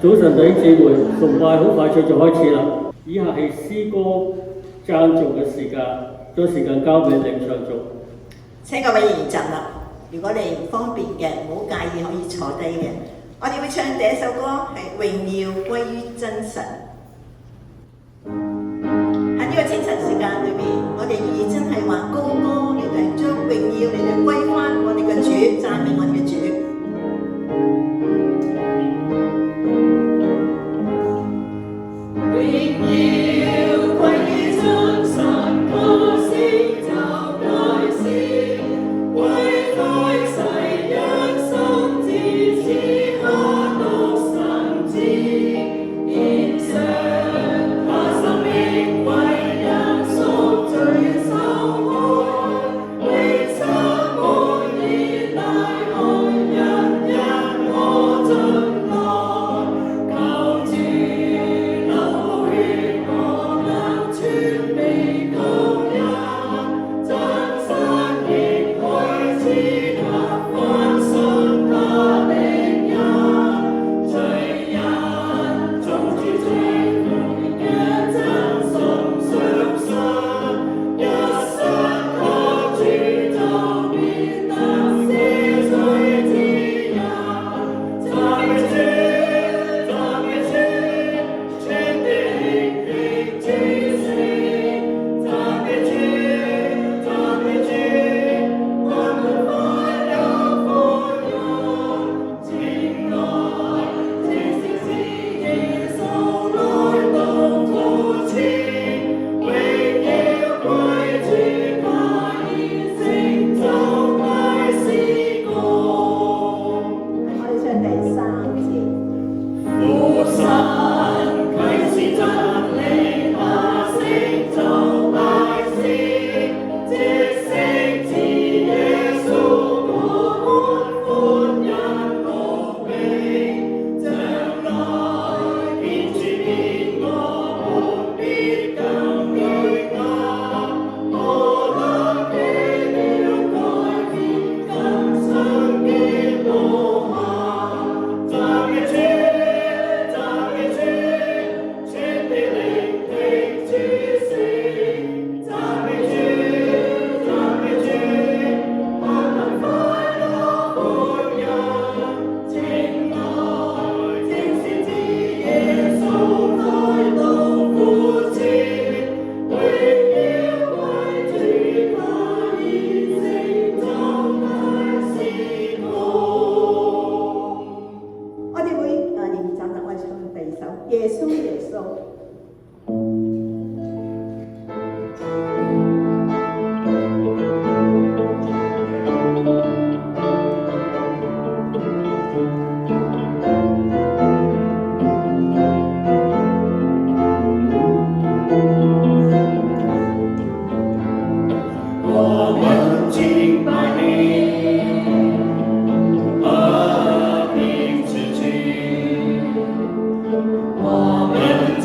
早晨弟兄姊妹，崇拜好快脆就開始啦。以下係詩歌讚頌嘅時間，將時間交俾領唱組。請各位研習啦。如果你唔方便嘅，唔好介意可以坐低嘅。我哋會唱第一首歌係榮耀歸於真神。喺呢個清晨時間裏邊，我哋願意真係話高歌嚟到將榮耀嚟到歸翻我哋嘅主，讚美我哋嘅主。我们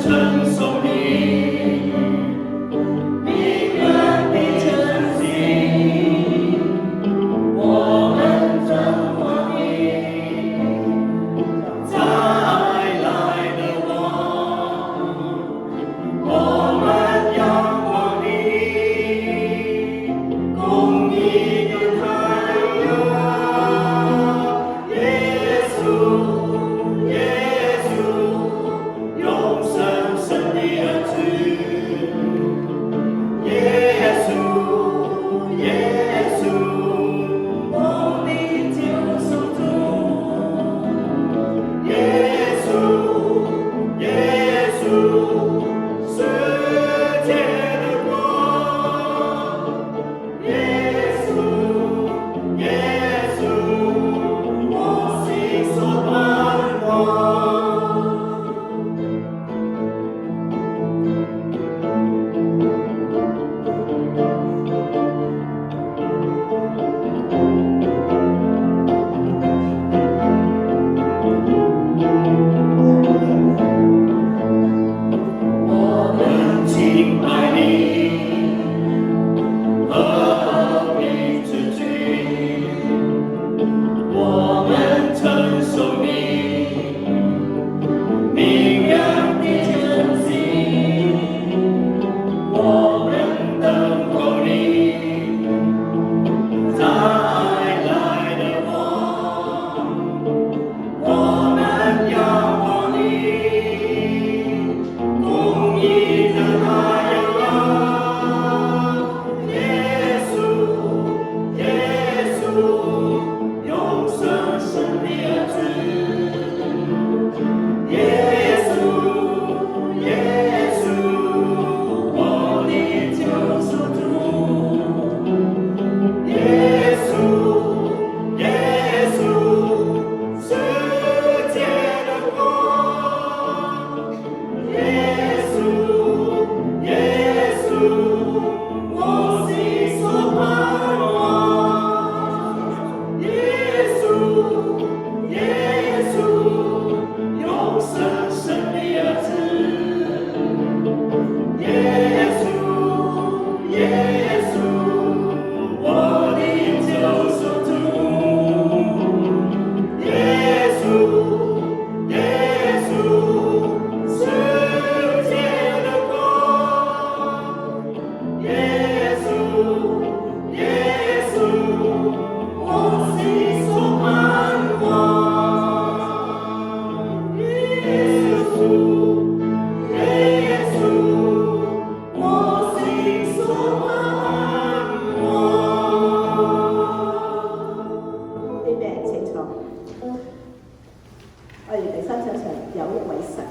第三首唱有一位神。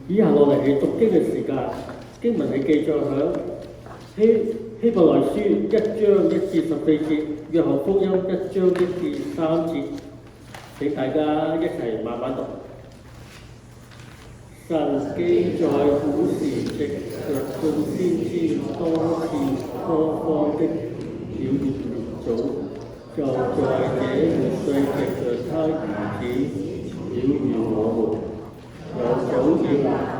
以下落嚟係讀經嘅時間，經文係記載響希伯來書1章1至14節，約翰福音1章1至3節。請大家一齊慢慢讀。神既在古時藉着眾先知多次多方的曉諭列祖，就在這末世藉着他兒子曉諭我們。又早要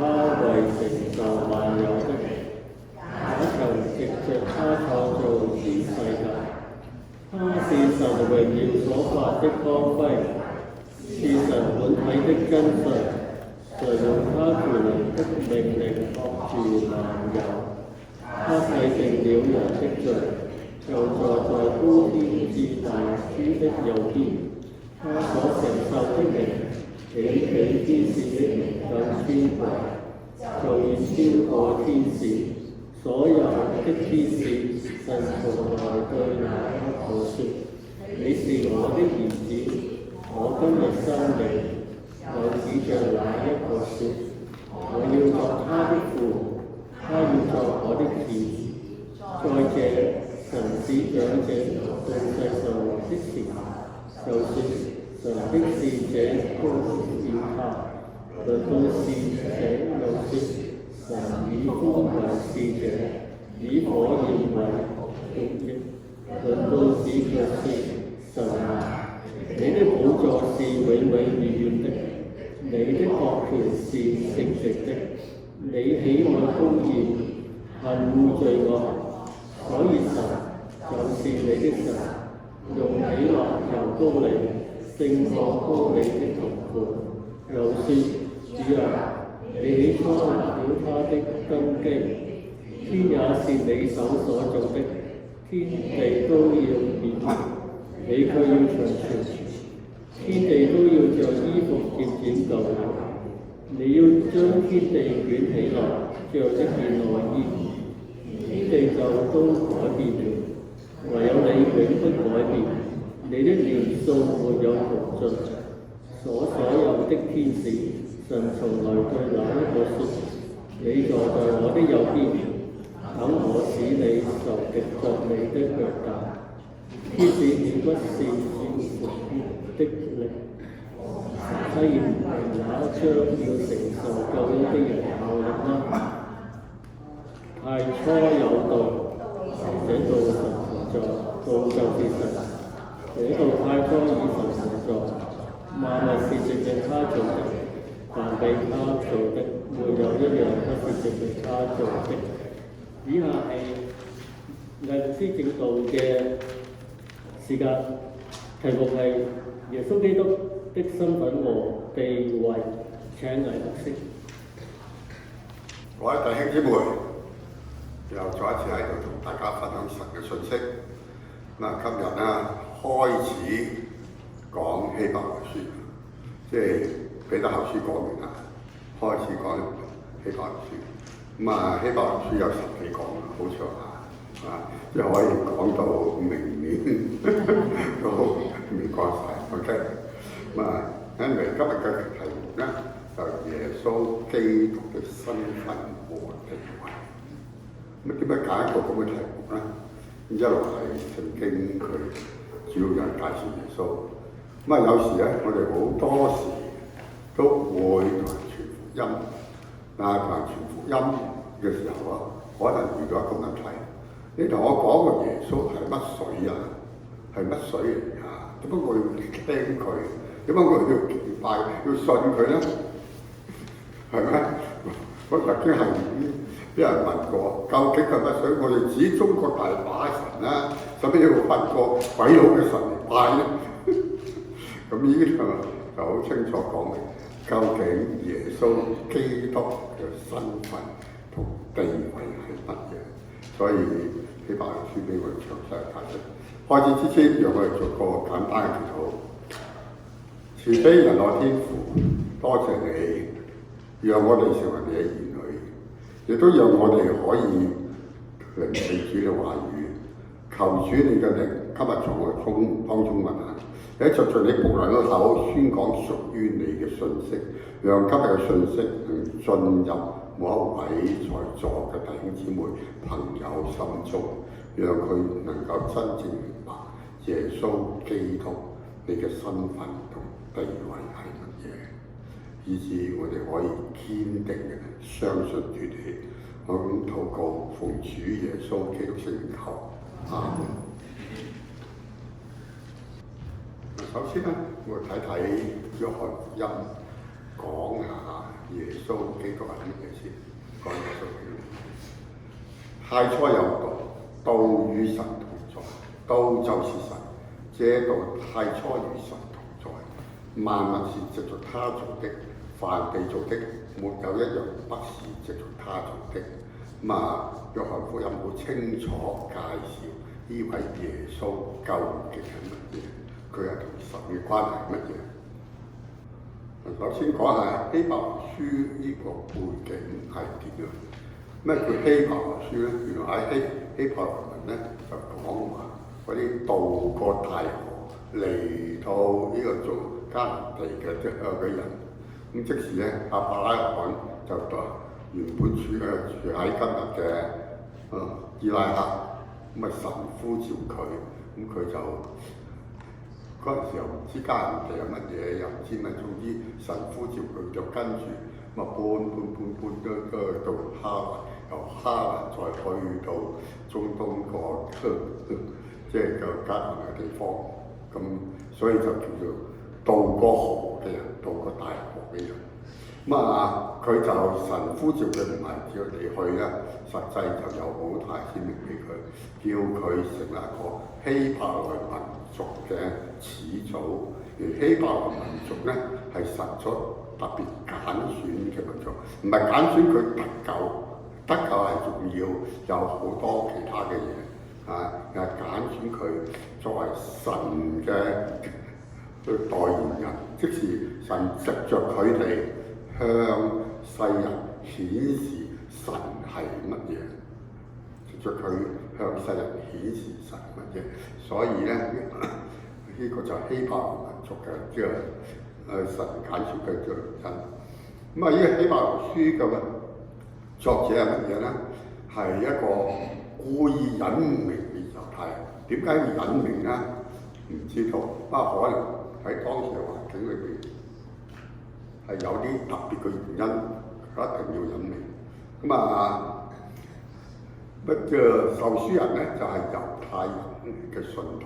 他為成就萬有的，也曾藉着他創造此世界。他是神榮耀所發的光輝，是神本體的真相，常用他權能的命令托住萬有。他洗淨了人的罪，就坐在高天至大主的右邊。他所承受的名，比天使的名更尊貴，就已超過天使。所有的天使神從來對那一個說：你是我的兒子，我今日生你。又指着那一個說：我要作他的父，他要作我的兒子。在這神使長者到世上來的時候，就說：神的使者高照他。論到使者又說：神以風為使者，以火焰為毒液，論到此卻說：神啊，你的寶座是永永遠遠的，你的國權是聖直的，你喜愛公義，恨惡罪惡，所以神就是你的神，用喜樂油膏你，聖火膏你的頭部，又說：主啊，你起初立了他的根基，天也是你手所造的，天地都要滅絕，你卻要長存，天地都要像衣服漸漸舊了，你要將天地捲起來，像一件內衣，天地就都改變了，唯有你永不改變，你的年數沒有窮盡。所有的天使，神從來對那一個說：你坐在我的右邊，等我使你受敵作你的腳架。天使豈不是主復的力？雖然那將要承受救恩的人效力嗎？太初有道，這道神同在，道就是神。這道太初與神同在，萬物是藉着他做的，凡被他做的，沒有一樣不是藉着他做的。以下係魏牧師證道嘅時間，題目係耶穌基督的身份和地位。請魏牧師。各位弟兄姊妹，又再一次喺度同大家分享神嘅信息。今日開始講希伯來書，即係彼得後書講完啦，開始講希伯來書。希伯來書有10幾講，好長即係可以講到明年都未講晒。OK，因為今日嘅題目咧就耶穌基督嘅身份和地位。點解揀一個咁嘅題目咧？一路係聖經佢主要就係介紹耶穌。有時咧，我哋好多時都會同人傳福音，但係同人傳福音嘅時候可能遇到一個問題。你同我講個耶穌係乜水啊？係乜水嚟㗎？點解我要聽佢？點解我要敬拜、要信佢咧？係咩？我曾經係俾人問過，究竟係乜水？我哋指中國大把神啦，使乜要揾個鬼佬嘅神嚟拜咧？咁呢啲就好清楚講明，究竟耶穌基督嘅身份同地位係乜嘢？所以希伯來書俾我哋詳細解釋。開始之前，讓我哋做個簡單嘅祈禱。慈悲仁愛天父，多謝你，讓我哋成為你嘅兒女，亦都讓我哋可以聆聽主嘅話語，求主你嘅靈今日從我哋當中運行，喺藉著你僕人嘅口宣講屬於你嘅信息，讓今日嘅信息能進入每一位在座嘅弟兄姊妹朋友心中，讓佢能夠真正明白耶穌基督你嘅身份同地位係乜嘢，以致我哋可以堅定嘅相信住你。我咁禱告，奉主耶穌基督聖名求，阿門。首先我哋睇睇約翰福音，講下耶穌基督係乜嘢先。講耶穌基督，太初有道，道與神同在，道就是神。這道太初與神同在，萬物是藉着他做的，凡被做的，沒有一樣不是藉着他做的。約翰福音好清楚介紹呢位耶穌究竟係乜嘢，佢係同神嘅關係乜嘢。首先講下希伯來書呢個背景係點樣？咩叫希伯來書咧？原來喺希伯來文咧就講話嗰啲渡過大河嚟到呢個做迦南地嘅人，咁即時咧亞伯拉罕就原本住喺今日嘅伊拉克，咁神呼召佢，咁佢就嗰陣時又唔知迦南地有乜嘢，又唔知乜，總之神呼召佢就跟住，搬到哈蘭，由哈蘭再去到中東即係個艱難嘅地方，咁所以就叫做渡過河嘅人，渡過大河嘅人。佢就神呼召佢唔係叫你去啦，實際就有好大使命俾佢，叫佢成為一個希伯來民族嘅始祖。而希伯來民族咧係神所特別揀選嘅民族，唔係揀選佢得救，得救係仲要有好多其他嘅嘢係揀選佢作為神嘅代言人，即是神藉着佢哋向世人顯示神係乜嘢，藉着佢向世人顯示神乜嘢，所以咧呢個就係希伯來民族嘅即係神揀選嘅人。呢個希伯來書嘅作者係乜嘢咧？係一個故意隱明嘅猶太人。點解要隱明咧？唔知道。可能喺當時嘅環境裏邊係有啲特別嘅原因，佢一定要隱明。受書人咧就係猶太人嘅信徒，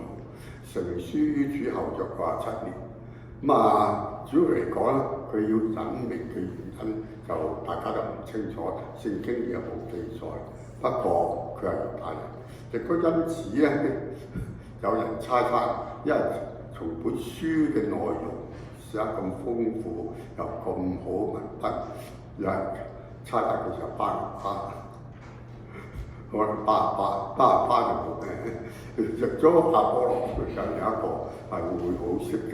成書於主後約97年。主要嚟講咧，佢要隱明嘅原因就大家都唔清楚，聖經亦冇記載。不過佢係猶太人，亦都因此咧，有人猜測，因為從本書嘅內容寫得咁豐富，又咁好文筆，有人猜測佢就巴拿巴。可能巴拿巴就入咗亞波羅，佢就有一個係會好識嘅，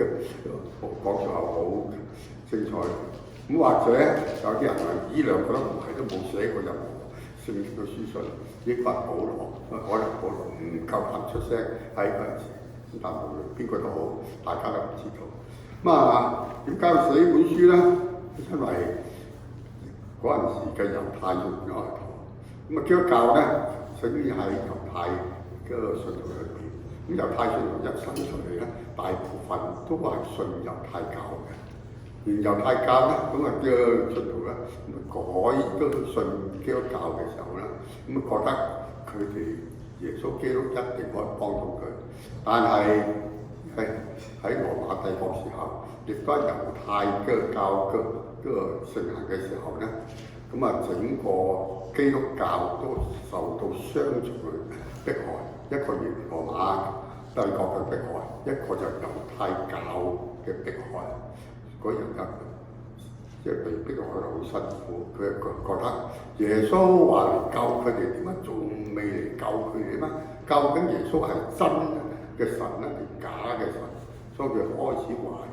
講出口好精彩。或者有啲人話呢兩個都唔係，都冇寫過任何聖經嘅書信，應該係保羅，可能保羅唔夠膽出聲喺嗰陣時，但無論邊個都好，大家都唔知道。點解要寫呢本書咧？因為嗰陣時嘅猶太人有係基督教咧，屬於喺猶太嘅信徒裏邊。猶太信徒一生出嚟咧，大部分都係信猶太教嘅。而猶太教咧，嘅信徒咧，改都信基督教嘅時候咧，覺得佢哋耶穌基督一定可以幫到佢。但係喺羅馬帝國時候，亦都係猶太嘅教嘅盛行嘅時候咧，整個基督教都受到雙重嘅迫害，一個係羅馬帝國嘅迫害，一個就猶太教嘅迫害。嗰人即係被迫害得好辛苦，佢覺得耶穌話嚟救佢哋，點解仲未嚟救佢哋咩？究竟耶穌係真嘅神咧定假嘅神？所以佢開始懷疑。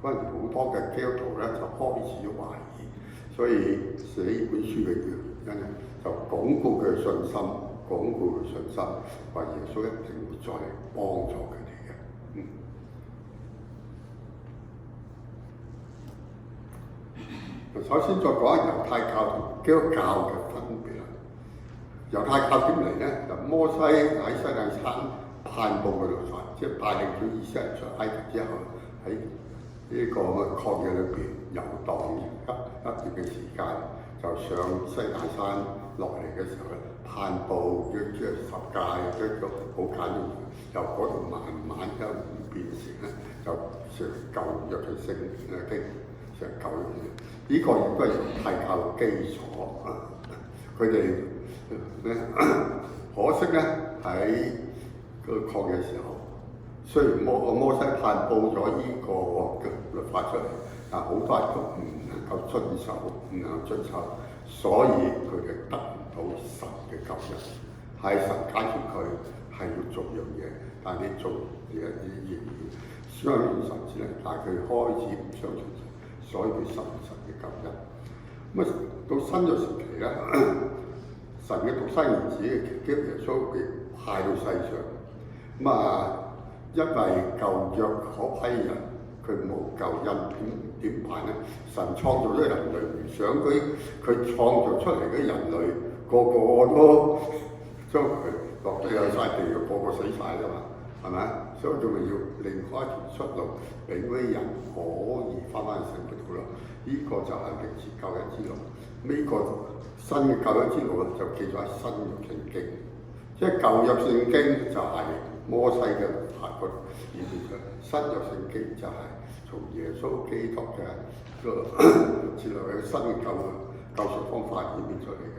嗰陣好多嘅基督徒咧就開始懷疑，所以寫呢本書嘅原因咧就鞏固佢嘅信心，鞏固佢信心，話耶穌一定會再嚟幫助佢哋嘅。首先再講下猶太教同基督教嘅分別啦。猶太教點嚟咧？就摩西喺西奈山頒布嘅律法，即係帶領咗以色列人出埃及之後，喺呢個曠野裏邊遊蕩一段嘅時間，就上西奈山落嚟嘅時候咧，頒布即係十誡，一個好簡單，由嗰度慢慢一變成咧，就成舊約嘅聖經。成舊約嘅，呢個亦都係猶太教嘅基礎啊！佢哋咧可惜咧喺個曠野時候，雖然摩西頒布咗呢個律法出嚟，但好多人都唔能夠遵守，所以佢哋得唔到神嘅救恩。係神揀選佢係要做樣嘢，但係你做嘢仍然相信神之力，但係佢開始唔相信神。所以佢神嘅救恩。到新約時期咧，神嘅獨生兒子基督耶穌被派到世上。因為舊約嗰批人佢冇救恩，點辦咧？神創造咗人類，唔想佢創造出嚟嘅人類個個都將佢落咗有晒地獄，個個死晒㗎嘛，係咪？所以佢咪要另開條出路，俾嗰啲人可以翻去神嗰度咯。呢個就係歷次救恩之路。呢個新嘅救恩之路咧，就記咗喺新約聖經。即係舊約聖經就係摩西嘅律法嗰裏面嘅，新約聖經就係從耶穌基督嘅個設立嘅新嘅救贖方法演變出嚟嘅。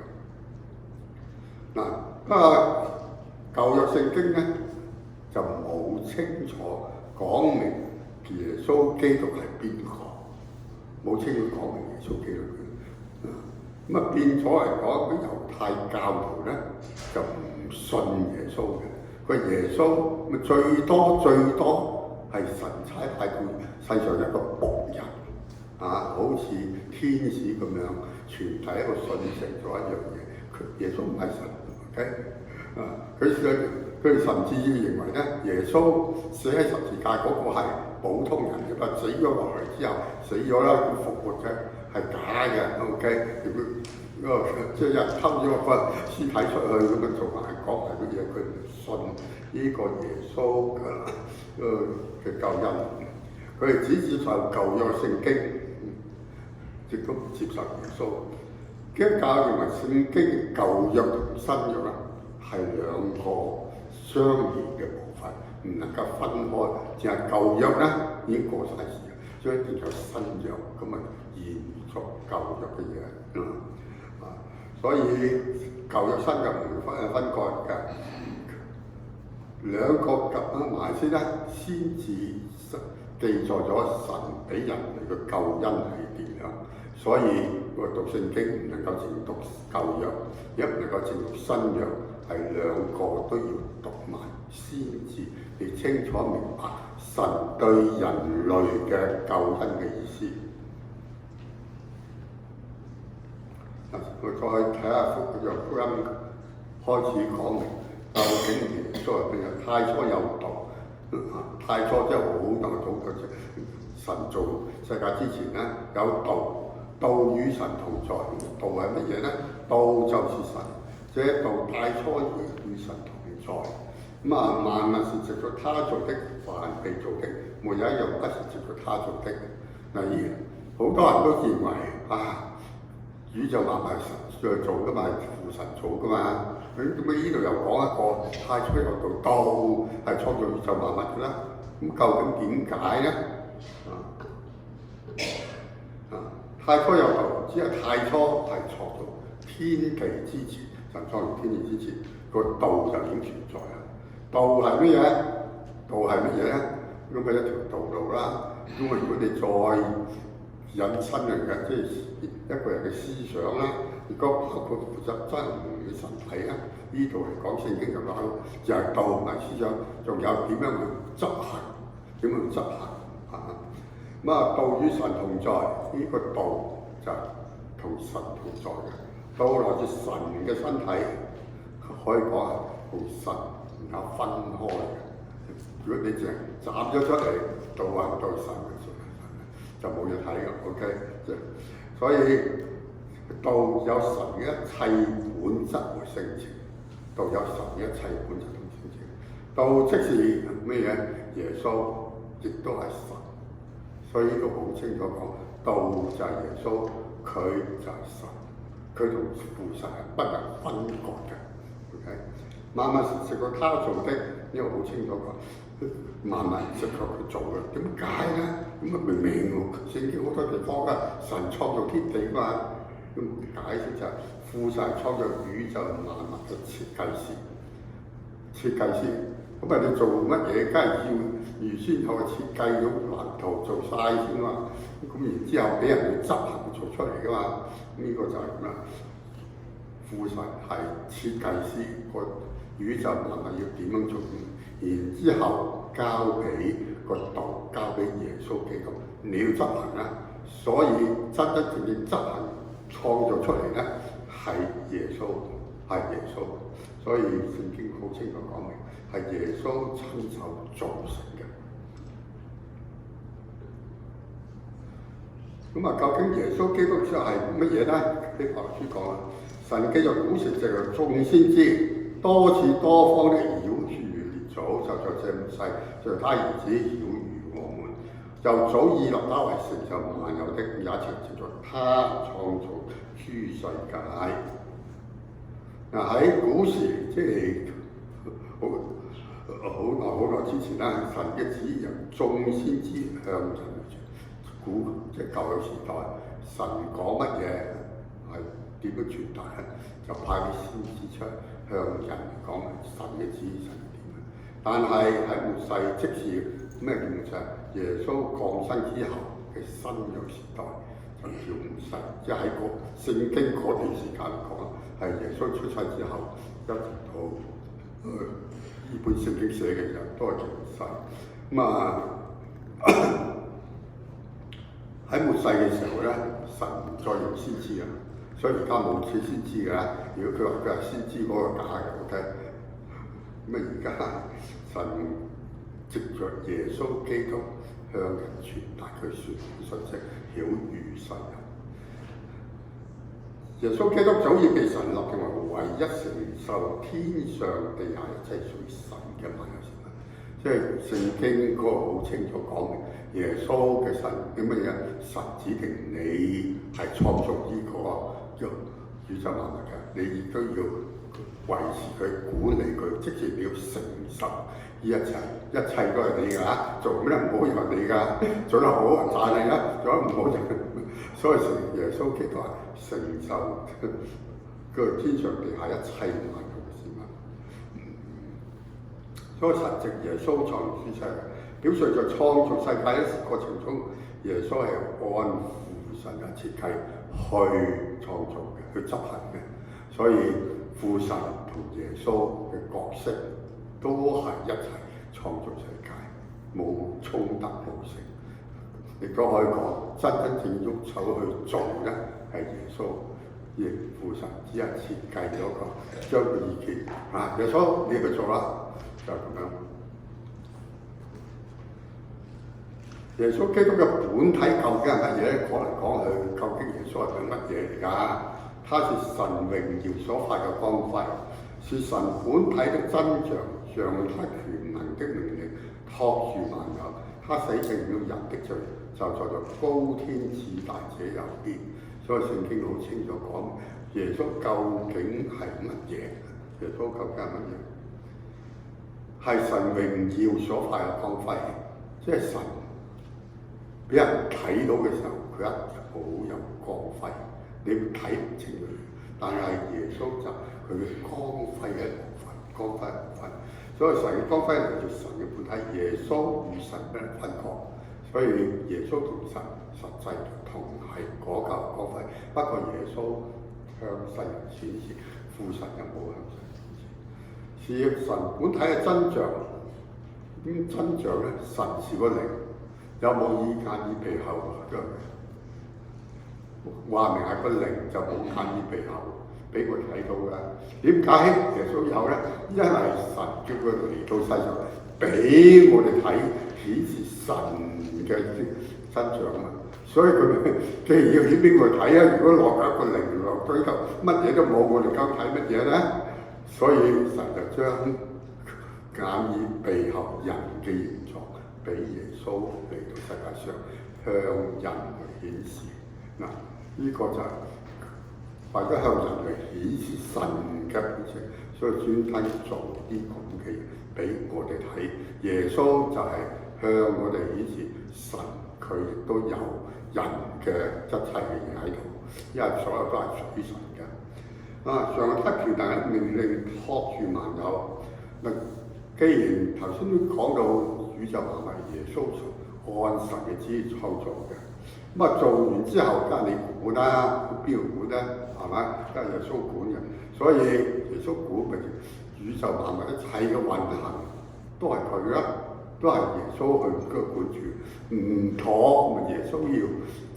嗱，舊約聖經咧就冇清楚講明耶穌基督係邊個，冇清楚講明耶穌基督嘅。咁啊變咗嚟講，啲猶太教徒咧就唔信耶穌嘅。佢耶穌咪最多係神差派到世上一個僕人好似天使咁樣傳遞一個訊息做一樣嘢。耶穌唔係神 ，OK？ 佢哋甚至認為咧，耶穌死喺十字架嗰個係普通人嘅，但死咗落嚟之後，死咗啦，佢復活嘅係假嘅 ，OK？ 即係有人偷咗個屍體出去咁樣做埋講係乜嘢？佢唔信呢個耶穌嘅救恩，佢哋只接受舊約聖經，亦都唔接受耶穌。基督教認為聖經舊約同新約啊係兩個相連嘅部分，唔能夠分開。淨係舊約咧已經過晒時，所以變咗新約咁啊延續舊約嘅嘢。所以舊約新約唔會分割嘅，兩個夾埋先咧，先至記載咗神俾人類嘅救恩係點樣。所以我讀聖經唔能夠淨讀舊約，亦唔能夠淨讀新約，係兩個都要讀埋先至你清楚明白神對人類嘅救恩嘅意思。我再睇下約福音開始講明，究竟耶穌係邊個？太初有道，太初即係好大好嘅神造世界之前咧有道，道與神同在。道係乜嘢咧？道就是神，這道太初與神同在。萬物是藉著他做的，凡被造的，沒有一樣不是藉著他做的。好多人都認為宇宙萬物係神做噶嘛，係父神做噶嘛。咁點解呢度又講一個太初有道，道係創造宇宙萬物嘅啦？咁究竟點解咧？太初有道，只係太初係創造天地之前，神創造天地之前，個道就已經存在啦。道係乜嘢？道係乜嘢咧？咁咪一條道路啦。咁如果你再引申嘅，即係一個人嘅思想啦，如果包括負責真嘅神體啦，呢度嚟講聖經就講就係道同埋思想，仲有點樣去執行，點樣去執行道與神同在，呢個道就同神同在嘅。道來自神嘅身體，可以講係同神唔有分開嘅。如果你淨係斬咗出嚟，道係對神嘅就冇嘢睇嘅 ，OK？ 所以道有神嘅一切本質和性情，道有神嘅一切本質同性情。道即是咩嘢？耶穌亦都係神，所以呢度好清楚講，道就係耶穌，佢就係神，佢同父神係不能分割嘅 ，OK？ 萬物是藉著他做的，呢個好清楚講。萬物係藉著佢做嘅，點解咧？咁啊明明聖經好多地方神創造天地嘛，咁解釋就係父神創造宇宙萬物嘅設計師。咁你做乜嘢？梗係要預先有個設計咗藍圖做晒先嘛。咁然之後俾人去執行做出嚟噶嘛。呢個就係咁啦。父神係設計師，個宇宙萬物要點樣做？然之後交俾個道，交俾耶穌基督，你要執行啦。所以真正執行創造出嚟咧，係耶穌，係耶穌。所以聖經好清楚講明，係耶穌親手造成嘅。究竟耶穌基督係乜嘢咧？希伯來書講啦，神記在古時藉著眾先知多次多方的曉諭列祖，就在這末世，就他兒子曉諭我們，就早已立他為成就萬有的，也曾藉著他創造諸世界。喺古時，即係好耐之前啦，神嘅旨意由眾先知向人即係舊有時代，神講乜嘢係點樣傳達咧，就派啲先知出向人講神嘅旨意，神點樣。但係喺末世，即是咩叫末世？耶穌降生之後嘅新約時代就叫末世，即係喺個聖經嗰段時間嚟講，係耶穌出世之後一直到呢本聖經寫嘅人都係叫末世。喺末世嘅時候咧，神唔再用先知啊，所以而家冇似先知㗎啦。如果佢話佢係先知嗰個假嘅 ，OK。咁而家神藉着耶穌基督向人傳達佢信息，曉諭世人。耶穌基督早已被神立定為唯一承受天上地下一切屬於神嘅萬有神。即係聖經嗰個好清楚講明，耶穌嘅神叫乜嘢？神指定你係創造呢個宇宙萬物嘅，你亦都要維持佢、管理佢，即係你要承受呢一切，一切都係你㗎嚇。做咩唔好以為你㗎，做得好讚你啦，做得唔好就所以耶穌基督係承受個天上地下一切萬有嘅事物。所以神藉耶穌創造世界，表述在創造世界嘅過程中，耶穌係按父神嘅設計去創造嘅，去執行嘅。所以父神同耶穌嘅角色都係一齊創造世界，冇衝突冇成。亦都可以講，真正喐手去做咧，係耶穌，而父神只係設計咗個將個意見耶穌你去做啦。就係咁樣。耶穌基督嘅本體究竟係乜嘢咧？講嚟講去，究竟耶穌係乜嘢嚟㗎？他是神榮耀所發嘅光輝，是神本體的真像，像他權能的命令托住萬有。他洗淨了人的罪，就坐在高天至大者右邊。所以聖經好清楚講，耶穌究竟係乜嘢？耶穌究竟係乜嘢？係神榮耀所發嘅光輝，即係神俾人睇到嘅時候，佢一好有光輝，你睇唔清佢。但係耶穌就佢嘅光輝嘅一部分，光輝一部分。所以神嘅光輝係叫神嘅本體，耶穌與神不能分割。所以耶穌同神實際同係嗰嚿光輝，不過耶穌向世人顯示，父神又冇向世人。是神本體嘅真像，咁真像咧，神是個靈，有冇耳眼耳鼻喉都係話明係個靈就冇眼耳鼻喉俾我睇到㗎。點解耶穌有咧？因為神叫佢嚟到世上，俾我哋睇顯示神嘅真像啊！所以佢既然要顯俾我哋睇啊，如果落咗一個靈落堆頭，乜嘢都冇，我哋究竟睇乜嘢咧？所以神就將眼耳鼻喉人嘅形狀俾耶穌嚟到世界上向人嚟顯示。嗱，呢個就係為咗向人嚟顯示神嘅本性，所以專登做啲咁嘅嘢俾我哋睇。耶穌就係向我哋顯示神佢亦都有人嘅一切嘅嘢喺度，因為所有都係屬於神嘅。上帝權能嘅命令托住萬有。嗱，既然頭先都講到宇宙萬物耶穌按神嘅旨意創造嘅，咁做完之後梗係你管啦，邊度管咧？係咪？梗係耶穌管嘅。所以耶穌管咪宇宙萬物一切嘅運行都係佢啦，都係耶穌去管住。唔妥咪耶穌要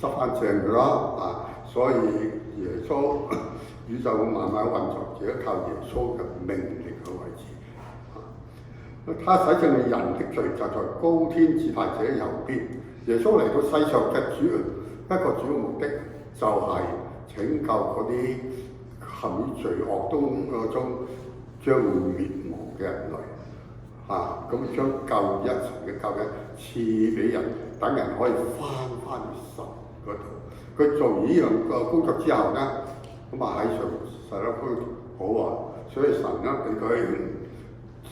執翻正佢啦。所以耶穌宇宙萬物運作，只係靠耶穌嘅命令去維持。他洗淨人的罪，就在高天至大者右邊。耶穌嚟到世上嘅一個主要目的，就係拯救嗰啲陷於罪惡中將會滅亡嘅人類。咁將救恩神嘅救恩賜俾人，等人可以翻去神嗰度。佢做完呢樣個工作之後咧，咁啊喺上世界區好啊，所以神咧俾佢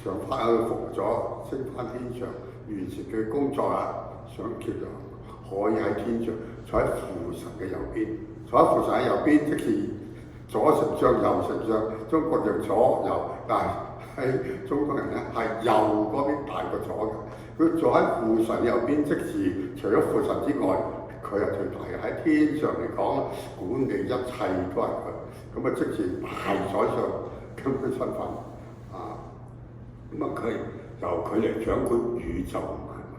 上翻去復咗，升翻天上，完成佢工作啊，想叫做可以喺天上坐喺父神嘅右邊，坐喺父神嘅右邊，即是左丞相右丞相，中國就左右，但係喺中國人咧係右嗰邊大過左嘅。佢坐喺父神右邊，即是除咗父神之外，佢係最大嘅。喺天上嚟講，管理一切都係佢。咁啊，即是大宰相咁嘅身份啊。咁啊，佢由佢嚟掌管宇宙萬物。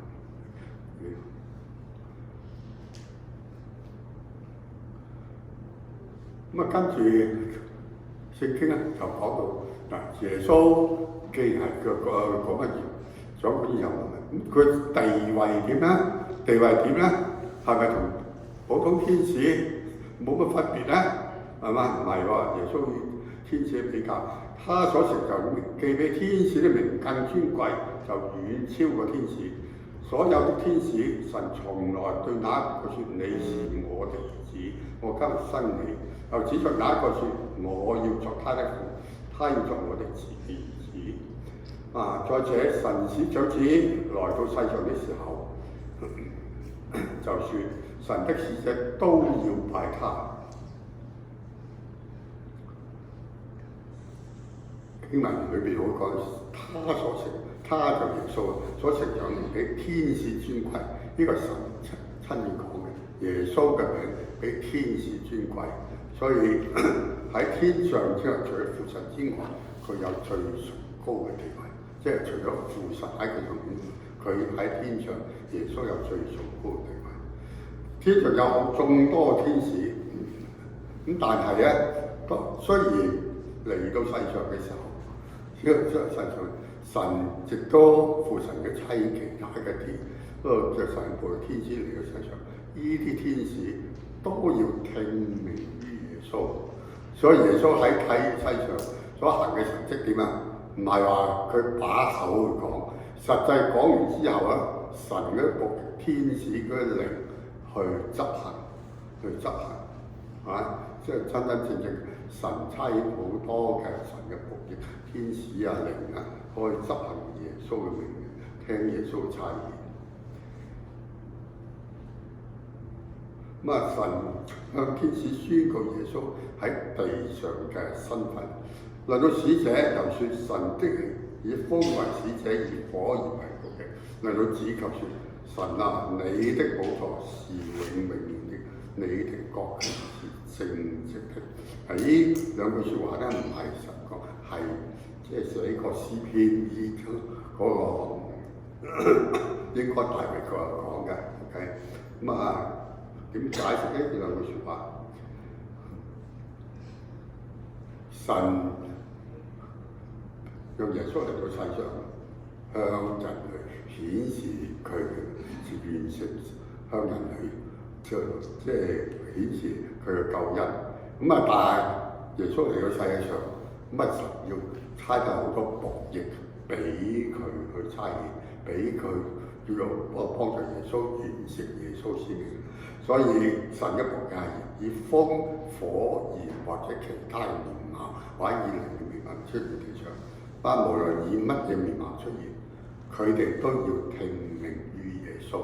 咁啊，跟住聖經咧就講到嗱，耶穌既然係講乜嘢掌管宇宙萬物。咁佢地位點咧？地位點咧？係咪同普通天使冇乜分別咧？係嘛？唔係喎，耶穌與天使比較，他所成就既比天使的名更尊貴，就遠超過天使。所有的天使，神從來對哪一個說你是我的兒子，我今日生你，又指著哪一個說我要作他的父，他要作我的兒子。啊！再者，神使長子來到世上的時候，就說神的使者都要拜他。經文裏邊會講，他就耶穌所成就嘅比天使尊貴，呢個神親自講嘅。耶穌嘅名比天使尊貴，所以喺天上之後，除咗父神之外，佢有最崇高嘅地位。即係除咗父神喺佢上面，佢喺天上，耶穌有最崇高嘅地位。天上有眾多天使，咁但係咧，雖然嚟到世上嘅時候，呢個世上神亦都父神嘅妻其他嘅天，嗰個嘅神父天使嚟到世上，呢啲天使都要聽命於耶穌。所以耶穌喺世上所行嘅神蹟點啊？唔係話佢把口去講，實際講完之後咧，神嘅僕天使嗰啲靈去執行，即係真正神差好多嘅神嘅僕役，天使啊靈啊，可以執行耶穌嘅命令，聽耶穌差遣。咁啊，神向天使宣告耶穌喺地上嘅身份。論到使者，又說神的以風為使者，以火而為僕役。論到子卻說神啊，你的寶座是永永遠的，你的國是正直的。係呢兩句説話咧，唔係神講，係即係寫個詩篇依嗰個應該大衛佢講嘅。OK， 咁啊點解釋呢兩句説話？神讓耶穌嚟到世上，向人類顯示佢完成，向人類即係顯示佢嘅救恩。咁啊，但係耶穌嚟到世界上，咁啊神要差派好多僕役俾佢去差遣，俾佢要用幫助耶穌完成耶穌使命。所以神嘅僕役係以風、火、焰或者其他嘅面貌，或者以靈嘅面貌出現地上。但無論以乜嘢面貌出現，佢哋都要聽命於耶穌，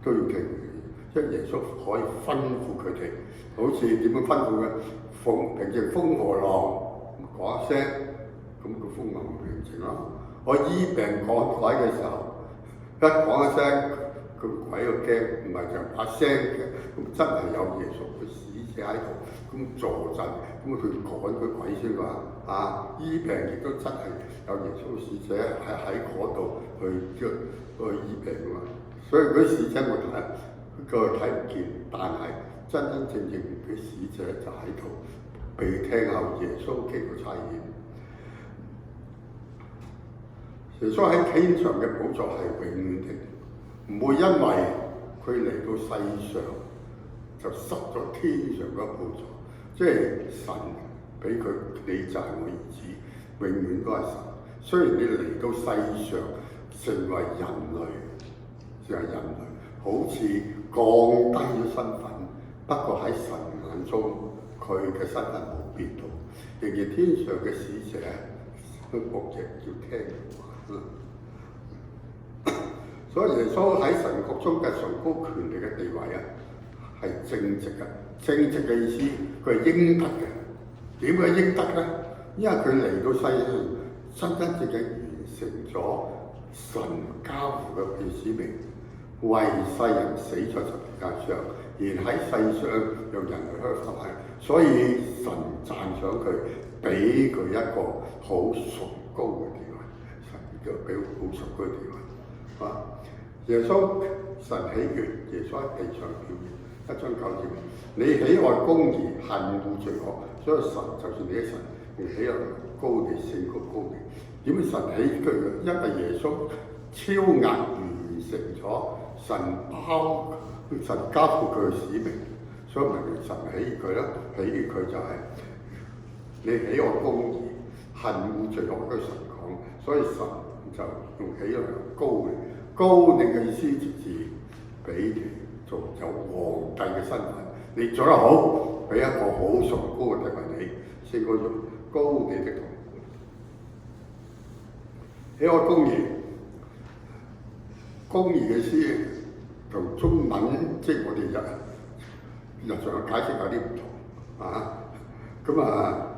都要聽命，即係耶穌可以吩咐佢哋，好似點樣吩咐嘅？平靜風和浪講一聲，咁個風浪平靜咯。我醫病趕鬼嘅時候，一講一聲，個鬼就驚，唔係就把聲嘅，咁真係有耶穌嘅使者喺度，咁坐鎮，咁佢趕佢鬼先話。醫病亦都真係有耶穌使者喺嗰度去醫病㗎嘛，所以嗰啲使者我睇唔見，但係真正嘅使者就喺度被聽候耶穌基督差遣。耶穌喺天上嘅寶座係永遠的，唔會因為佢嚟到世上就失咗天上嘅寶座，即係神。俾佢，你就係我兒子，永遠都係神。雖然你嚟到世上成為人類，好似降低咗身份，不過喺神眼中，佢佢嘅身份冇變到，仍然天上嘅使者牧者要聽所以耶穌喺神國中嘅崇高權力嘅地位啊，係正直嘅。正直嘅意思，佢係應得嘅。點解應得咧？因為佢嚟到世上，真正完成咗神交付嘅使命，為世人死在十字架上，而喺世上讓人類去發現。所以神讚賞佢，俾佢一個好崇高嘅地位，神就俾好崇高嘅地位。耶穌神喜悅，耶穌喺地上表現。1章9節，你喜愛公義，恨惡罪惡，所以神就算你嘅神，你喜愛高地勝過高地。點解神喜佢？因為耶穌超額完成咗神交付佢嘅使命，所以咪神喜佢啦。喜悅佢就係你喜愛公義，恨惡罪惡，跟神講，所以神就用喜愛高地。高地嘅意思直至俾你做有皇帝嘅身份，你做得好，俾一個好崇高嘅地位你，勝過高地的同伴。喜愛公義，公義嘅意思同中文即係我哋日常嘅解釋有啲唔同啊。咁啊，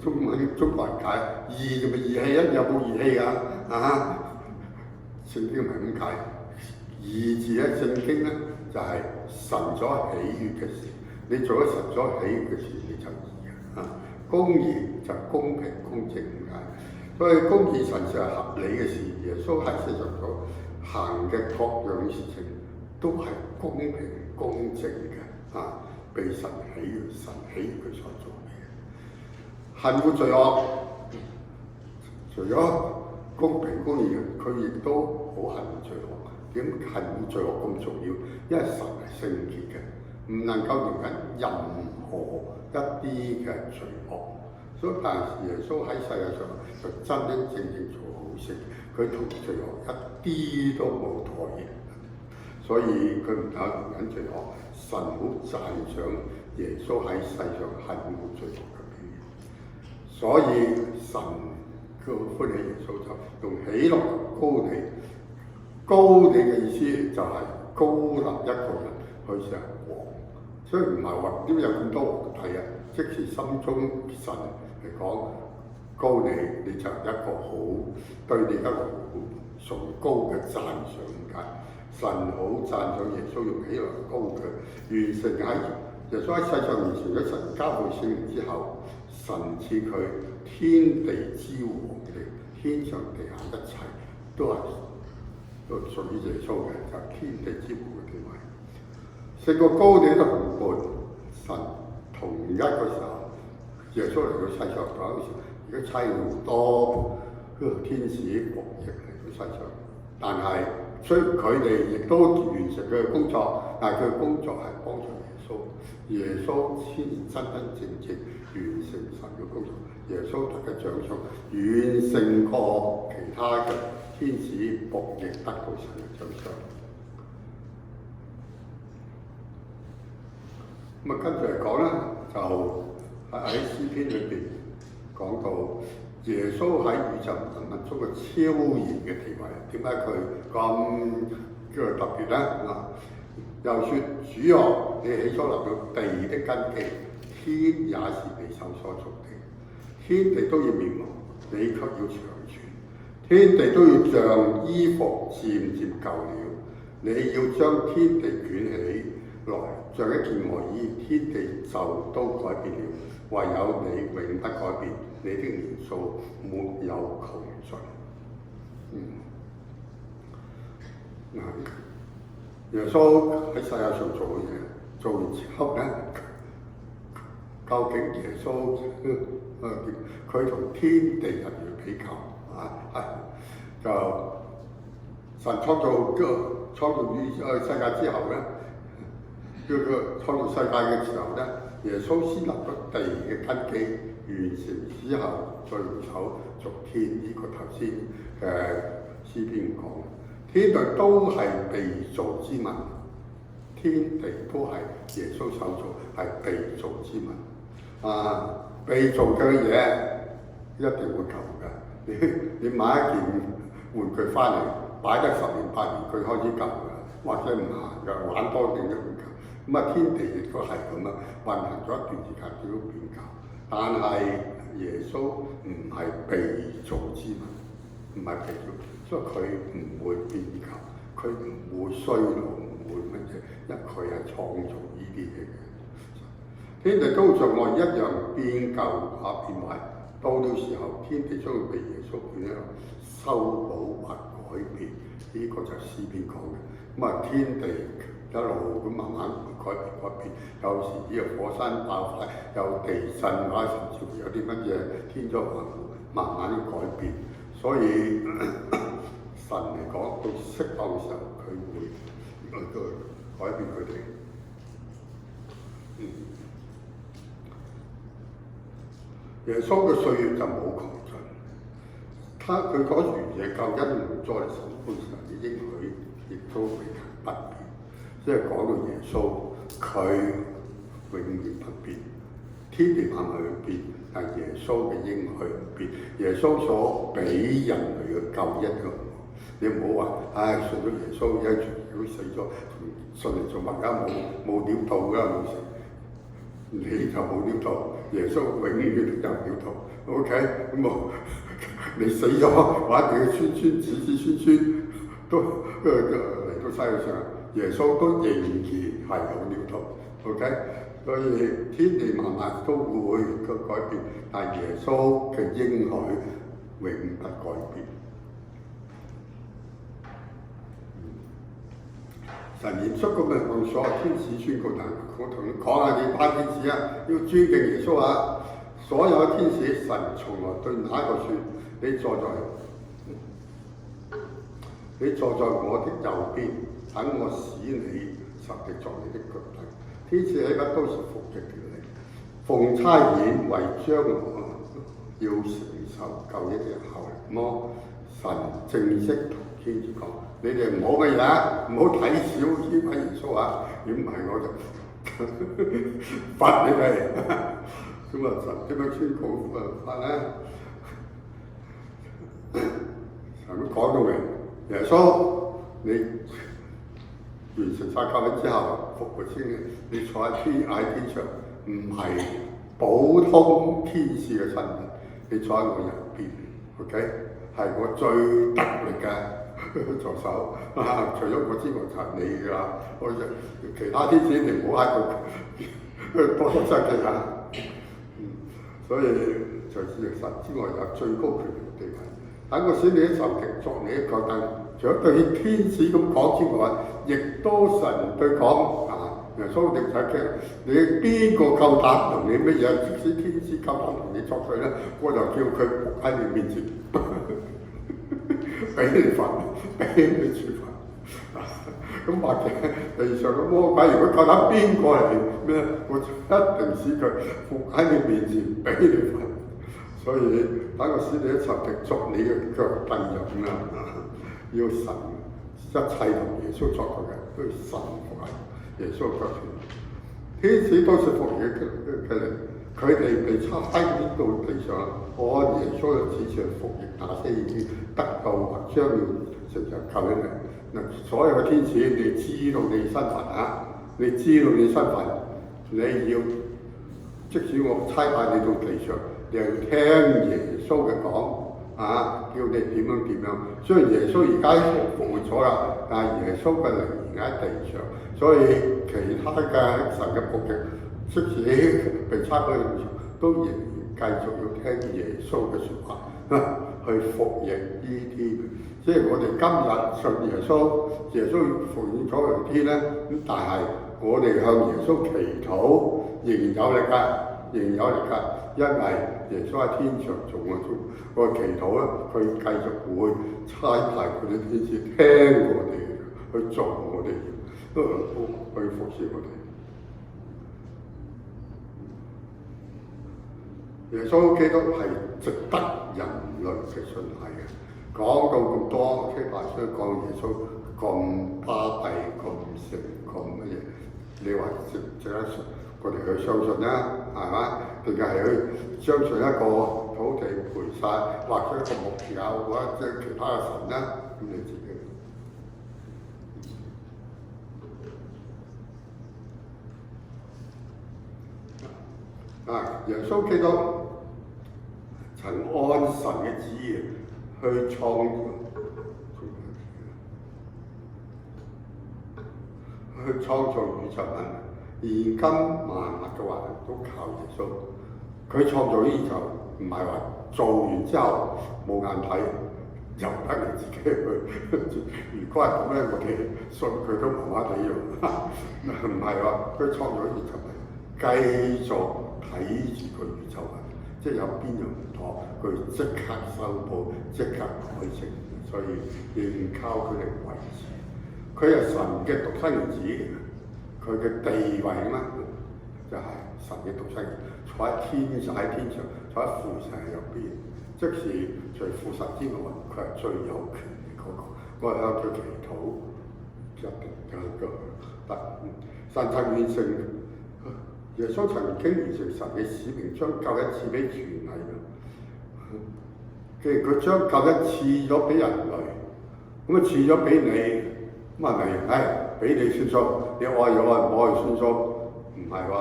中國人解義就咪義氣啊？有冇義氣啊？聖經唔係咁解，義字咧，聖經咧就係神所喜悅嘅事，你做咗神所喜悅嘅事，你就義嘅。公義就公平公正咁解，所以公義神就係合理嘅事。耶穌喺世上所行嘅各樣事情都係公平公正嘅，被神喜悅，神喜悅佢所做嘅嘢。恨惡罪惡，除咗公平公義，佢亦都好恨罪惡。點恨罪惡咁重要？因為神係聖潔嘅，唔能夠容忍任何一啲嘅罪惡。所以但係耶穌喺世界上就真真正正做好事，佢同罪惡一啲都冇妥協。所以佢唔能夠容忍罪惡。神好讚賞耶穌喺世上恨惡罪惡嘅表現。所以神佢好歡喜耶穌，就用喜樂高地。高地嘅意思就係高立一個人去成王，所以唔係話點解有咁多皇帝啊？即是心中神嚟講，高地你就一個好對你一個好崇高嘅讚賞解。神好讚賞耶穌用喜樂高嘅完成喺耶穌喺世上完成咗神交付聖靈之後，神賜佢天地之王嘅天上地下一切都係屬於耶穌嘅，就係天地之王嘅地位。勝過高地嘅同伴，神同一個時候，耶穌嚟到世上嗰陣時，而家差好多天使僕役嚟到世上，但係雖然佢哋亦都完成佢嘅工作，但係佢嘅工作係幫助耶穌，耶穌先真正完成神嘅工作。耶穌得嘅獎賞遠勝過其他嘅天使僕役得到神嘅獎賞。咁跟住嚟講咧，就喺詩篇裏邊講到耶穌喺宇宙人物中嘅超然嘅地位。點解佢咁特別咧？又說主啊，你起初立了地的根基，天也是你手所造的。天地都要滅亡，你卻要長存；天地都要像衣服漸漸舊了，你要將天地捲起來，像一件外衣，天地就都改變了，唯有你永不改變，你的年數沒有窮盡。耶穌喺世界上做嘅嘢，做完之後咧，究竟耶穌佢同天地人嘅比較就神創造世界之後咧，創造世界嘅時候咧，耶穌先立咗地嘅根基，完成之後再用手造天。呢個頭先詩篇講，天地都係被造之物，天地都係耶穌手造，係被造之物。被造嘅嘢一定會舊嘅。你買一件玩具翻嚟，擺得10年8年，佢開始舊㗎，或者唔行㗎，玩多點都會舊。咁啊，天地亦都係咁啊，運行咗一段時間佢都變舊。但係耶穌唔係被造之物，唔係被造，所以佢唔會變舊，佢唔會衰老，唔會乜嘢，因為佢係創造呢啲嘢嘅。天地都像我一樣變舊變壞，到到時候天地將會被耶穌變咗修補或改變，呢、個就係詩篇講嘅。咁啊，天地一路咁慢慢改變，有時呢個火山爆發，有地震或者甚至乎有啲乜嘢天災橫禍，慢慢改變。所以神嚟講，到適當嘅時候，佢會改變佢哋。耶穌嘅歲月就冇窮盡，佢嗰完嘅救恩唔再審判上嘅應許，亦都永恆不變。即係講到耶穌，佢永遠不變，天地萬物去變，但耶穌嘅應許唔變。耶穌所俾人類嘅救恩嘅，你唔好話，信咗耶穌一傳都死咗，信嚟做乜㗎？冇料到㗎，冇事。你就冇料到，耶穌永遠都有料到。OK， 咁你死咗，或者你嘅孫都嚟到世界上，耶穌都仍然係有料到。OK， 所以天地萬物都會改變，但係耶穌嘅應許永不改變。神嚴肅咁向所有天使宣告，但我同你講下，你班天使啊，要尊敬耶穌啊！所有嘅天使，神從來對哪一個説：你坐在我的右邊，等我使你仇敵作你的腳凳。天使起不都是服役嘅你，奉差遣為將我要承受救恩嘅後麼？神正式同天使講：你哋唔好乜嘢啊，唔好睇小呢位耶穌啊！如果唔係我就罰你哋。咁啊，神點樣宣告法咧？神都講到明，耶穌你完成晒救恩之後復活先，你坐喺天上，唔係普通天使嘅身份，你坐喺我右邊 ，OK， 係我最得力嘅助手。除咗我之外就係你㗎啦，其他天使你唔好喺度多得失嘅嚇。所以除是神之外有最高權力嘅地位。等我使你嘅仇敵作你嘅腳凳。除咗對天使咁講之外，亦都神對講耶穌，你唔使驚，你邊個夠膽同你乜嘢？即使天使夠膽同你作對咧，我就叫佢伏喺你面前，俾你罰，俾你處罰。咁或者地上嘅魔鬼，如果夠膽邊個嚟咩？我一定使佢伏喺你面前，俾你罰。所以等我使你嘅仇敵作你嘅腳凳入啦。要神一切同耶穌作對嘅，都要神服喺耶穌腳前。天使都是服役嘅嚟，佢哋被差遣到地上，按耶穌嘅指示服役那些已經得救或將要成就救恩嘅。嗱，所有嘅天使，你知道你身份啊！你知道你身份，你要即使我差派你到地上，你係要聽耶穌嘅講。叫你點樣？雖然耶穌而家復活咗啦，但係耶穌嘅靈而家喺地上，所以其他嘅神嘅僕役，即使被差去都仍然繼續要聽耶穌嘅説話，去服役呢啲。即係我哋今日信耶穌，耶穌復活咗嚟天咧，咁但係我哋向耶穌祈禱仍然有力㗎，因為耶穌喺天上做我祈禱咧，佢繼續會差派佢啲天使聽我哋去做我哋，去服侍我哋。耶穌基督係值得人類嘅信賴嘅。講到咁多，希伯來書講耶穌咁巴閉、咁成、咁乜嘢，你話值唔值得我哋去相信啦？係嘛？定係去相信一個土地賠晒，或者一個木偶或者其他嘅神咧？咁你自己。耶穌基督曾按神嘅旨意去創造宇宙萬物，現今萬物嘅話都靠耶穌。佢創造宇宙唔係話做完之後冇眼睇，由得你自己去。如果係咁咧，我哋信佢都麻麻地用。唔係話佢創造宇宙繼續睇住個宇宙啊，即係有邊樣唔妥，佢即刻修補，即刻改正，所以仍靠佢嚟維持。佢係神嘅獨生兒子，佢嘅地位咧就係神嘅獨生兒，坐喺天就喺天上，坐喺父神入邊，即使除父神之外，佢係最有權嘅嗰個。我係向佢祈禱，一定得神曾完成。耶穌曾經完成神嘅使命，將救恩賜俾全體嘅。既然佢將救恩賜咗俾人類，咁啊賜咗俾你，咁係咪？俾你算數，你愛就愛，唔愛算數。唔係話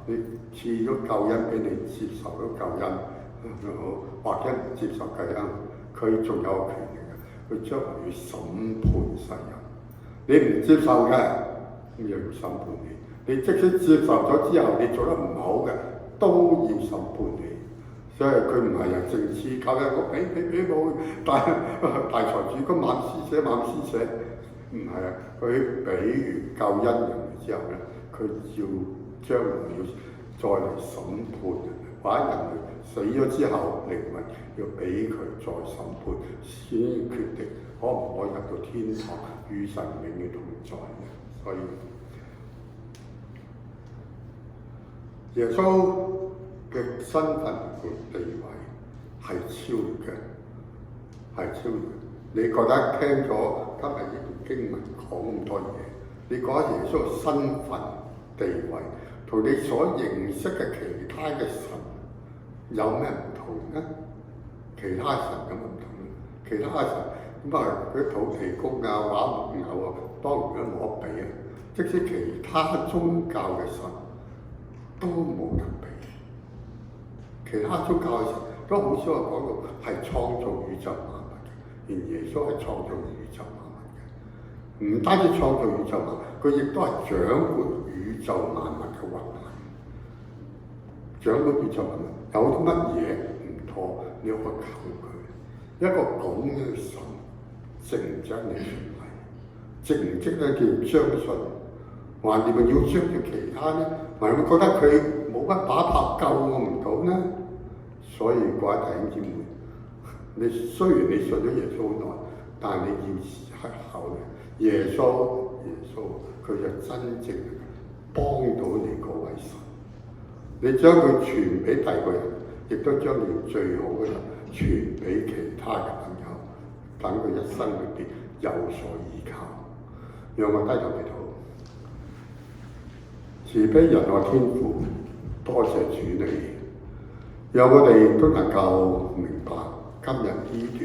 你賜咗救恩俾你，接受咗救恩，或者唔接受救恩，佢仲有權力嘅，佢將來要審判世人。你唔接受嘅，咁又要審判你。你即使接受咗之後，你做得唔好嘅，都要審判你。所以佢唔係人政治靠一個俾冇大財主咁萬施捨，唔係啊！佢俾完救恩人之後咧，佢要將來要再嚟審判人，或者人類死咗之後靈魂要俾佢再審判，先決定可唔可以入到天堂與神永遠同在嘅。所以耶穌嘅身份同地位係超越嘅，係超越。你覺得聽咗今日呢段經文講咁多嘢，你覺得耶穌嘅身份地位同你所認識嘅其他嘅神有咩唔同咧？其他神有乜唔同咧？其他神咁啊，佢土地公啊、畫木偶啊，當然都冇得比啊！即使其他宗教嘅神都冇得比，其他宗教嘅神都好少話講到係創造宇宙萬物嘅，而耶穌係創造宇宙萬物嘅。唔單止創造宇宙萬物，佢亦都係掌管宇宙萬物嘅運行。掌管宇宙萬物有啲乜嘢唔妥，你可以求佢。一個咁嘅神，值唔值你信賴？值唔值咧叫相信？還是咪要相信其他咧？還會覺得佢冇乜把炮救我唔到呢？所以各位弟兄姊妹，你雖然你信咗耶穌好耐，但係你要時刻考慮耶穌佢就真正幫到你嗰位神。你將佢傳俾第二個人，亦都將你最好嘅人傳俾其他嘅朋友，等佢一生裏邊有所依靠。讓我低頭祈禱。慈悲仁愛天父，多謝主你，讓我哋都能夠明白今日呢段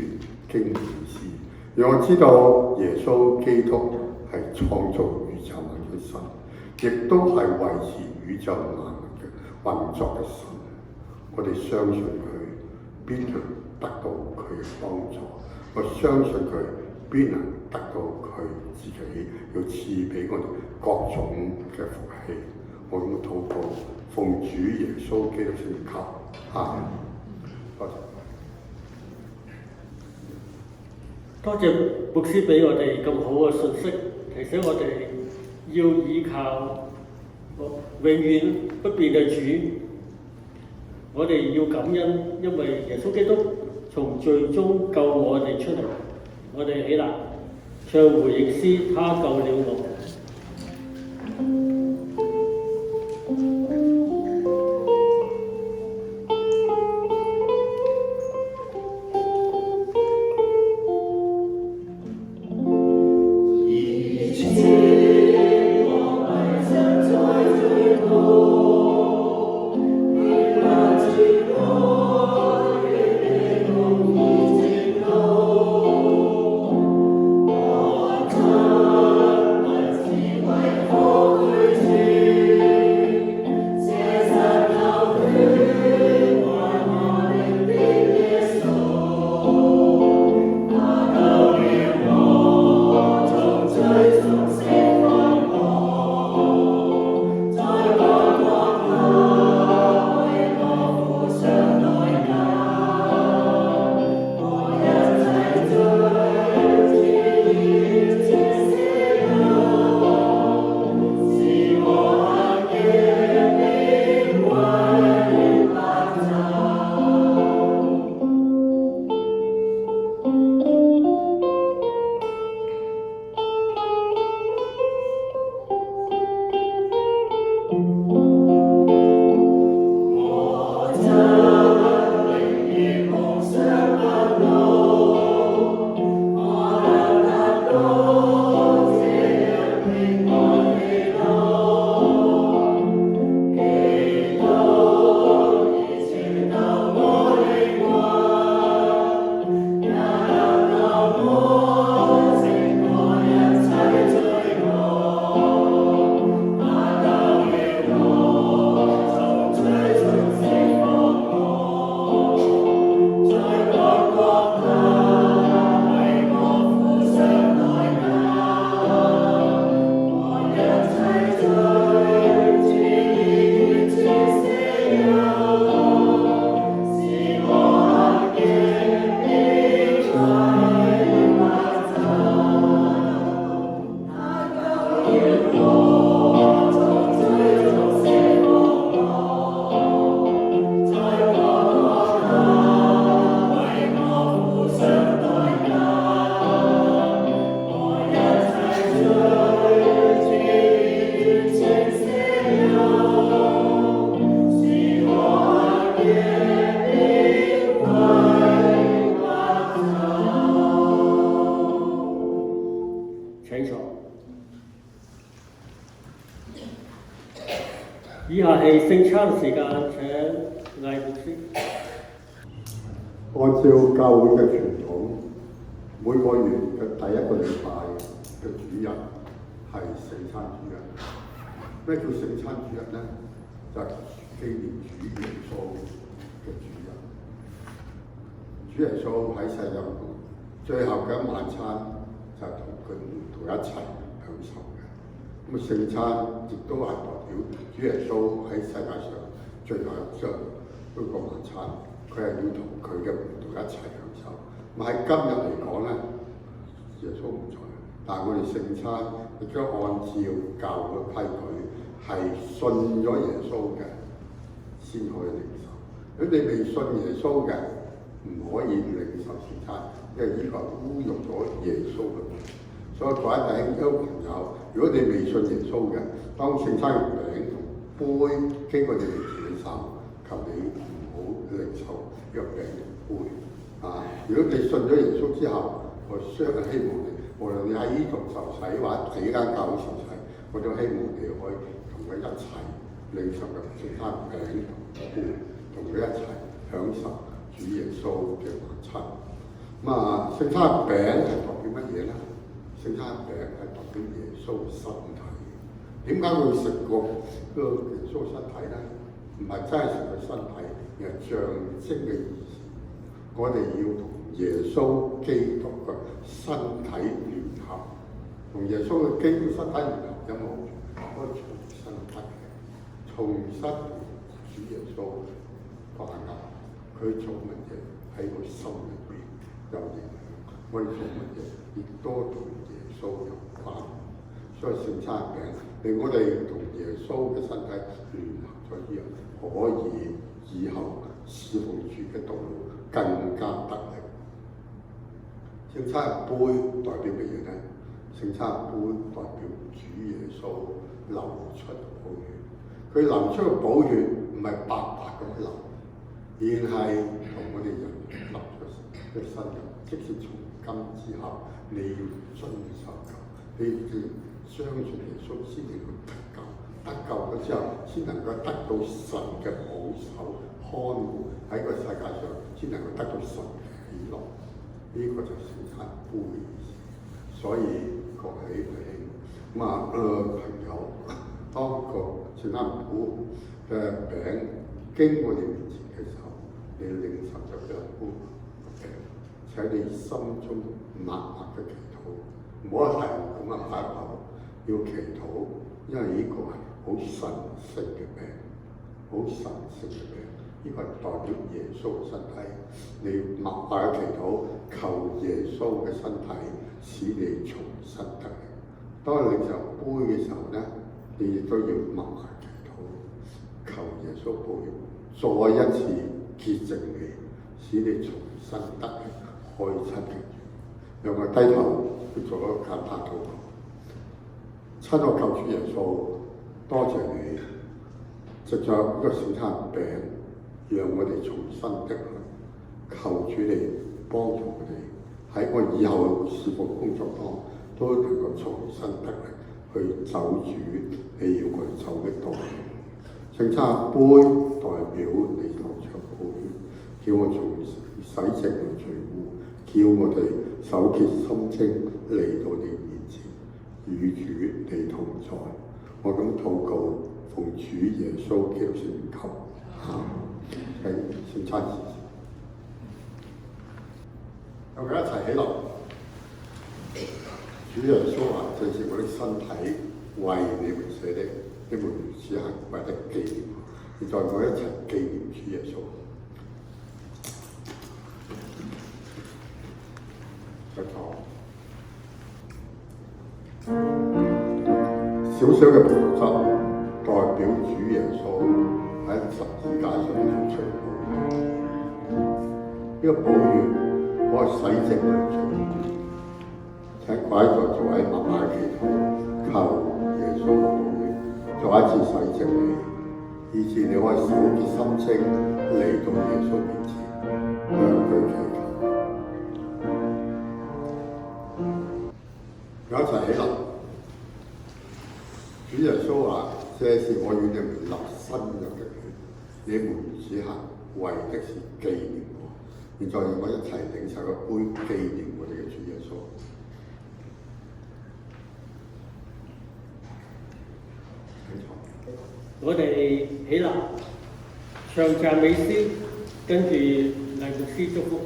經典詩，讓我知道耶穌基督係創造宇宙萬物嘅神，亦都係維持宇宙萬物嘅運作嘅神。我哋相信佢，必能得到佢嘅幫助；我相信佢，必能得到佢自己要賜俾我哋各種嘅福氣。我咁禱告，奉主耶穌基督聖求，阿們。多謝。多謝牧師俾我哋咁好嘅信息，提醒我哋要依靠永遠不變嘅主。我哋要感恩，因為耶穌基督從罪中救我哋出嚟。我哋起立唱回應詩，他救了我。我請坐。以下係聖餐時間，請魏牧師。按照教會嘅傳統，每個月嘅第一個禮拜嘅主日係聖餐主日。咩叫聖餐主日呢？就係紀念主耶穌嘅主日。主耶穌喺世上最後嘅一晚餐就係同佢門徒一齊享受嘅。咁聖餐亦都係代表主耶穌喺世界上最後一張嗰個晚餐，佢係要同佢嘅門徒一齊享受。咁喺今日嚟講咧，耶穌唔在，但係我哋聖餐亦都按照教會規矩，係信咗耶穌嘅先可以領受。如果你未信耶穌嘅，唔可以領受聖餐，因為呢個係侮辱咗耶穌嘅名。所以各位弟兄朋友，如果你未信耶穌嘅，當聖餐嘅餅同杯經過你哋嘅手，求你唔好領受呢個餅同杯。如果你信咗耶穌之後，我相信希望你，無論你喺呢度受洗或者喺呢間教會受洗，我都希望你可以同佢一齊領受嘅聖餐餅同杯，同佢一齊享受主耶穌嘅晚餐。聖餐餅係代表乜嘢咧？聖餐餅係代表耶穌身體。點解會食個耶穌身體咧？唔係真係食佢身體，而係象徵嘅意思。我哋要同耶穌基督嘅身體聯合，同耶穌嘅基督身體聯合有冇？可以重新得嘅，重新同主耶穌掛鈎。佢做乜嘢喺個心裏邊有影響？我哋做乜嘢亦都同耶穌有關。所以聖餐餅令我哋同耶穌嘅身體聯合咗之後，可以以後侍奉主嘅道路更加得力。聖餐杯代表乜嘢咧？聖餐杯代表主耶穌流出寶血。佢流出嘅寶血唔係白白咁流，而係同我哋人流出嘅身體。即使從今之後，你要遵守救，你要相信耶穌先至會得救。得救咗之後，先能夠得到神嘅保守看護，喺個世界上先能夠得到神嘅喜樂。呢、個就係聖餐杯嘅意思。所以各位弟兄朋友，當個聖餐杯嘅餅經過你面前嘅時候，你領受咗一杯餅，請你心中默默嘅祈禱，唔好係咁啊擺口，要祈禱，因為呢個係好神聖嘅餅，好神聖嘅餅。呢個係代表耶穌嘅身體，你默默嘅祈禱，求耶穌嘅身體使你重新得力。當你領受杯嘅時候咧，你亦都要默默祈禱，求耶穌杯再一次潔淨你，使你重新得力，開親嘅。讓我低頭去做一個簡單禱告。親愛救主耶穌，多謝你藉著呢個聖餐餅，讓我哋重新得力。求主你幫助我哋喺我以後侍奉工作當都能夠重新得力，去走主你要我哋走的道路。聖餐杯代表你流出寶血，叫我從洗淨我罪污，叫我哋手潔心清嚟到你面前，與主你同在。我咁禱告，奉主耶穌基督聖求。喺聖餐時，我哋一齊起立。主耶穌話：這是我的身體，為你們捨的，你們此行為的紀念。現在我一齊紀念主耶穌。再坐。小小嘅葡萄汁代表主耶穌喺十字架上面出寶血，呢個寶血可以洗淨我哋罪污。請各位在座位默默祈禱，求耶穌嘅寶血再一次洗淨你，以致你可以手潔心清嚟到耶穌面前，向佢祈求。有一齊起立。主耶穌話：這是我與你們立新約的血，你們此行為的是紀念我。現在讓我一齊領受一杯紀念我哋嘅主耶穌。我哋起立唱讚美詩，跟住嚟牧師祝福。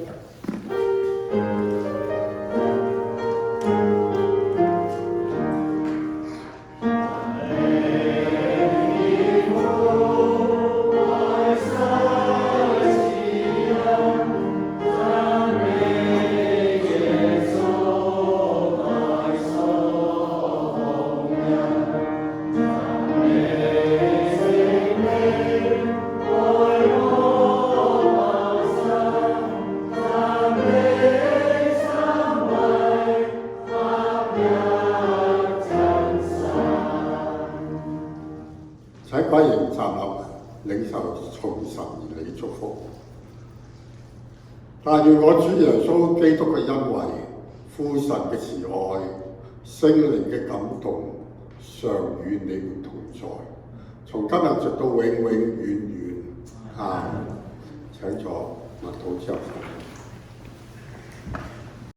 請歸營站立，領受從神而嚟祝福。但願我主耶穌基督嘅恩惠、父神嘅慈愛、聖靈嘅感動，常與你們同在，從今日直到永永遠遠。阿們。請坐，默禱之後。